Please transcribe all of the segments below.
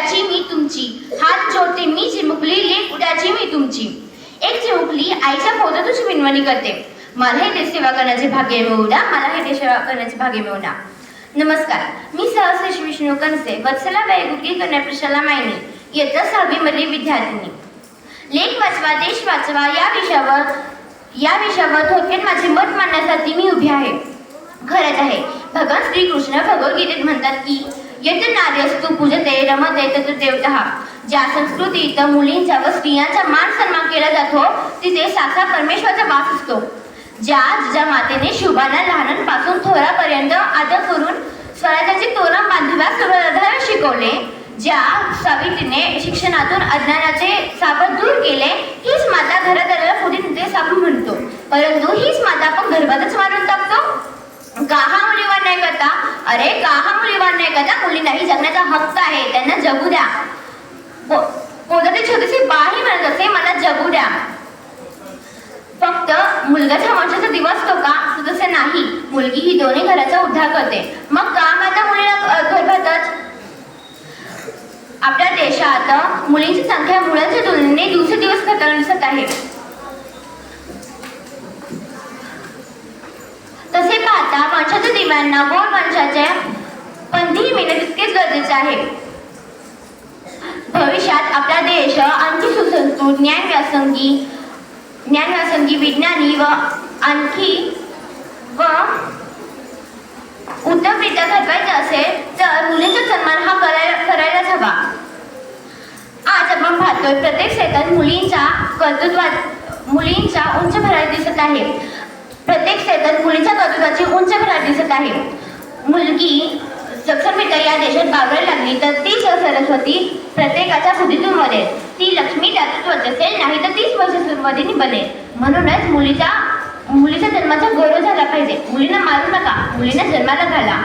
उद्याची मी तुमची, हात जोडते मी चिमुकली, लेक उद्याची मी तुमची. एक चिमुकली आईच्या पोटातून विनवणी करते, मला हे देश सेवा करण्याचे भाग्य मिळू द्या, मला हे देश सेवा करण्याचे भाग्य मिळू द्या. नमस्कार, मी सहस्रेश विष्णू कनसे, वत्सला वैगुकी कन्या प्रशाला मायनी, इयत्ता 6वी मधली विद्यार्थिनी. लेख वाचवा देश वाचवा या विषयावर थोडक्यात माझे मत मांडण्यासाठी मी उभी आहे. खरंच आहे, भगवान श्रीकृष्ण भगवद्गीतेत म्हणतात की यत नार्यस्तु पूजते रमते तत्र देवतः. ज्या संस्कृतीत मुलींचा व स्त्रियांचा मान सन्मान केला जातो तिथे साक्षात परमेश्वराचा वास असतो. ज्या जिजा मातेने शुभांना लहानांपासून थोरापर्यंत आदर करून स्वराज्याचे तोरण बांधण्यास शिकवले, ज्या सावित्रीने शिक्षणातून अज्ञानाचे सावट दूर केले, हीच माता घरादाराला पुढे नेते आपण म्हणतो. परंतु हीच माता आपण गर्भातच मारून टाकतो. का हा मुलीवर नाही करता? अरे का हा मुलीवर नाही करता? मुलींनाही जगण्याचा हक्क आहे, त्यांना जगू द्या. कोणते छोटेसे बाळही म्हणत असे, मला जगू द्या. फक्त मुलगाच्या वंशाचा दिवस तो का? तसे नाही, मुलगी ही दोन्ही घराचा उद्धार करते. मग का माता मुलीला गर्भातच? आपल्या देशात मुलींची संख्या मुलांच्या तुलनेने दिवसेंदिवस घटत दिसत आहे. तसे पाहता वंशाच्या दिव्यांना गोड वंशाचे पंथी मिळणे तितकेच गरजेचे आहे. भविष्यात आपला देश आणखी सुसंस्कृत, ज्ञानव्यासंगी, विज्ञानी व उत्तमरित्या घडवायचा असेल तर मुलींचा सन्मान हा करायलाच हवा. आज आपण पाहतोय प्रत्येक क्षेत्रात मुलींचा उंच भरारी दिसत आहे. प्रत्येक क्षेत्रात मुलींच्या कर्तृत्वाची उंच भरारी दिसत आहे. मुलगी सक्षमरित्या या देशात वावरायला लागली तर तीच सरस्वती प्रत्येकाच्या बुद्धीतून बनेल. ती लक्ष्मी त्यातूनच असेल, नाही तर तीच वशस्वतीनी बनेल. म्हणूनच मुलीच्या जन्माचा गौरव झाला पाहिजे. मुलींना मारू नका, मुलींना जन्माला घाला.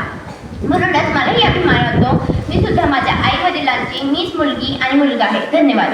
म्हणूनच मलाही अभिमान वाटतो, मी सुद्धा माझ्या आई वडिलांची मीच मुलगी आणि मुलगा आहे. धन्यवाद.